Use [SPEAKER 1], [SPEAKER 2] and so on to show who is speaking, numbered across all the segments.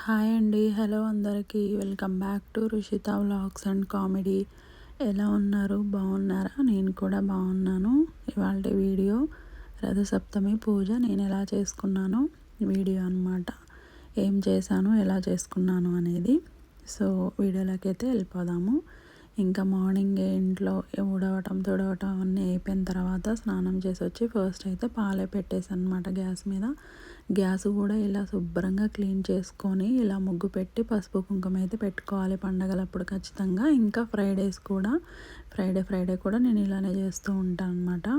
[SPEAKER 1] Hi అండి. Hello అందరికీ. Welcome back to Rushitha vlogs and comedy. ఎలా ఉన్నారు? బాగున్నారా? నేను కూడా బాగున్నాను. ఇవాల్టి వీడియో రథసప్తమి పూజ నేను ఎలా చేసుకున్నానో వీడియో అనమాట. ఏం చేశాను, ఎలా చేసుకున్నాను అనేది. సో వీడియోలోకి అయితే వెళ్ళిపోదాము. ఇంకా మార్నింగ్ ఇంట్లో ఊడవటం తుడవటం అన్నీ అయిపోయిన తర్వాత స్నానం చేసి వచ్చి ఫస్ట్ అయితే పాలే పెట్టేసాను అనమాట గ్యాస్ మీద. గ్యాస్ కూడా ఇలా శుభ్రంగా క్లీన్ చేసుకొని ఇలా ముగ్గు పెట్టి పసుపు కుంకుమ అయితే పెట్టుకోవాలి పండగలప్పుడు ఖచ్చితంగా. ఇంకా ఫ్రైడే కూడా నేను ఇలానే చేస్తూ ఉంటాను అనమాట.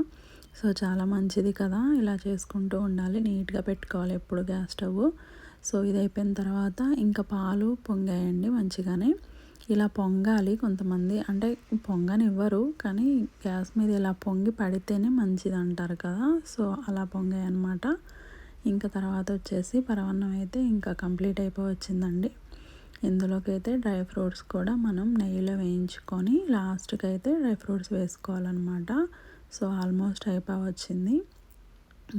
[SPEAKER 1] సో చాలా మంచిది కదా, ఇలా చేసుకుంటూ ఉండాలి. నీట్గా పెట్టుకోవాలి ఎప్పుడు గ్యాస్ స్టవ్. సో ఇది అయిపోయిన తర్వాత ఇంకా పాలు పొంగాయండి మంచిగానే. ఇలా పొంగాలి. కొంతమంది అంటే పొంగనివ్వరు, కానీ గ్యాస్ మీద ఇలా పొంగి పడితేనే మంచిది అంటారు కదా. సో అలా పొంగాయి అన్నమాట. ఇంకా తర్వాత వచ్చేసి పరమాన్నం అయితే ఇంకా కంప్లీట్ వచ్చిందండి. ఇందులోకి అయితే డ్రై ఫ్రూట్స్ కూడా మనం నెయ్యిలో వేయించుకొని లాస్ట్కి అయితే డ్రై ఫ్రూట్స్ వేసుకోవాలన్నమాట. సో ఆల్మోస్ట్ వచ్చింది.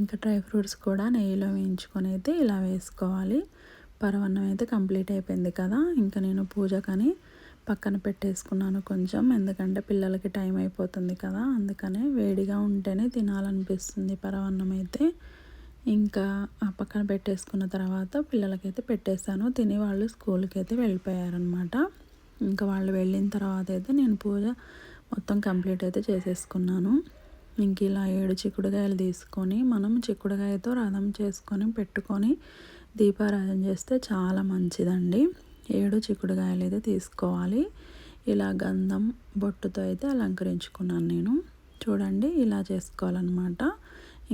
[SPEAKER 1] ఇంకా డ్రై ఫ్రూట్స్ కూడా నెయ్యిలో వేయించుకొని అయితే ఇలా వేసుకోవాలి. పరమాన్నం అయితే కంప్లీట్ అయిపోయింది కదా. ఇంకా నేను పూజకని పక్కన పెట్టేసుకున్నాను కొంచెం, ఎందుకంటే పిల్లలకి టైం అయిపోతుంది కదా, అందుకనే వేడిగా ఉంటేనే తినాలనిపిస్తుంది పరమాన్నం అయితే. ఇంకా ఆ పక్కన పెట్టేసుకున్న తర్వాత పిల్లలకైతే పెట్టేస్తాను. తిని వాళ్ళు స్కూల్కి అయితే వెళ్ళిపోయారనమాట. ఇంకా వాళ్ళు వెళ్ళిన తర్వాత అయితే నేను పూజ మొత్తం కంప్లీట్ అయితే చేసేసుకున్నాను. ఇంక ఇలా 7 చిక్కుడుకాయలు తీసుకొని మనం చిక్కుడుకాయతో రథం చేసుకొని పెట్టుకొని దీపారాధన చేస్తే చాలా మంచిదండి. 7 చిక్కుడుకాయలు అయితే తీసుకోవాలి. ఇలా గంధం బొట్టుతో అయితే అలంకరించుకున్నాను నేను. చూడండి ఇలా చేసుకోవాలన్నమాట.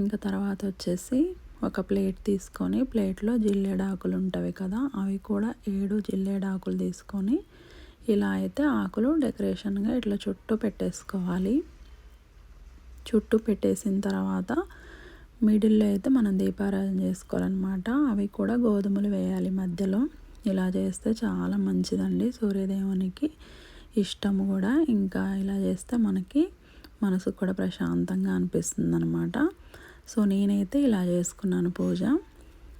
[SPEAKER 1] ఇంకా తర్వాత వచ్చేసి ఒక ప్లేట్ తీసుకొని ప్లేట్లో జిల్లేడాకులు ఉంటాయి కదా, అవి కూడా 7 జిల్లేడాకులు తీసుకొని ఇలా అయితే ఆకులు డెకరేషన్గా ఇట్లా చుట్టూ పెట్టేసుకోవాలి. చుట్టూ పెట్టేసిన తర్వాత మిడిల్లో అయితే మనం దీపారాధన చేసుకోవాలన్నమాట. అవి కూడా గోధుమలు వేయాలి మధ్యలో. ఇలా చేస్తే చాలా మంచిదండి, సూర్యదేవునికి ఇష్టము కూడా. ఇంకా ఇలా చేస్తే మనకి మనసుకు కూడా ప్రశాంతంగా అనిపిస్తుంది అనమాట. సో నేనైతే ఇలా చేసుకున్నాను పూజ.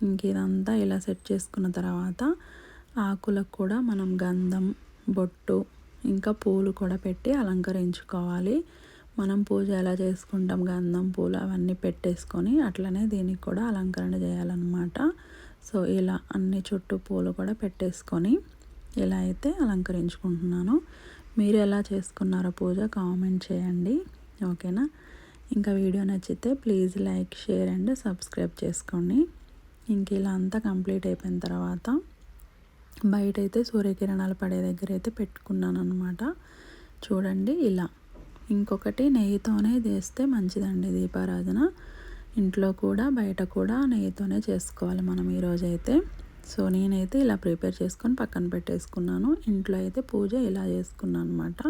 [SPEAKER 1] ఇంక ఇదంతా ఇలా సెట్ చేసుకున్న తర్వాత ఆకులకు కూడా మనం గంధం బొట్టు ఇంకా పూలు కూడా పెట్టి అలంకరించుకోవాలి. మనం పూజ ఎలా చేసుకుంటాం గంధం పూలు అవన్నీ పెట్టేసుకొని అట్లనే దీనికి కూడా అలంకరణ చేయాలన్నమాట. సో ఇలా అన్ని చుట్టూ పూలు కూడా పెట్టేసుకొని ఇలా అయితే అలంకరించుకుంటున్నాను. మీరు ఎలా చేసుకున్నారో పూజ కామెంట్ చేయండి, ఓకేనా. ఇంకా వీడియో నచ్చితే please like share and subscribe చేసుకోండి. ఇంక ఇలా అంతా కంప్లీట్ అయిపోయిన తర్వాత బయట అయితే సూర్యకిరణాలు పడే దగ్గర అయితే పెట్టుకున్నాను అనమాట. చూడండి ఇలా. ఇంకొకటి నెయ్యితోనే చేస్తే మంచిదండి దీపారాధన. ఇంట్లో కూడా బయట కూడా నెయ్యితోనే చేసుకోవాలి మనం ఈరోజైతే. సో నేనైతే ఇలా ప్రిపేర్ చేసుకొని పక్కన పెట్టేసుకున్నాను. ఇంట్లో అయితే పూజ ఇలా చేసుకున్నాను అనమాట.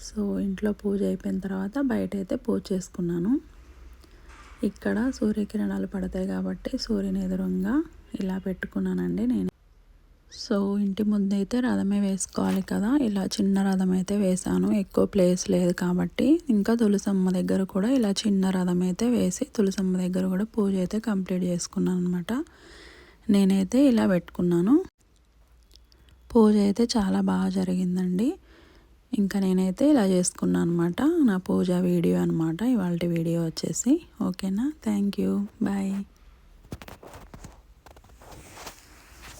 [SPEAKER 1] సో ఇంట్లో పూజ అయిపోయిన తర్వాత బయట అయితే పూజ చేసుకున్నాను. ఇక్కడ సూర్యకిరణాలు పడతాయి కాబట్టి సూర్యుని ఎదురుగా ఇలా పెట్టుకున్నానండి నేను. సో ఇంటి ముందు అయితే రథమే వేసుకోవాలి కదా, ఇలా చిన్న రథం అయితే వేసాను. ఎక్కువ ప్లేస్ లేదు కాబట్టి. ఇంకా తులసమ్మ దగ్గర కూడా ఇలా చిన్న రథం అయితే వేసి తులసమ్మ దగ్గర కూడా పూజ అయితే కంప్లీట్ చేసుకున్నాను అనమాట. నేనైతే ఇలా పెట్టుకున్నాను. పూజ అయితే చాలా బాగా జరిగిందండి. ఇంకా నేనైతే ఇలా చేసుకున్నాను అనమాట. నా పూజ వీడియో అనమాట ఇవాళ వీడియో వచ్చేసి. ఓకేనా, థ్యాంక్ యూ, బాయ్.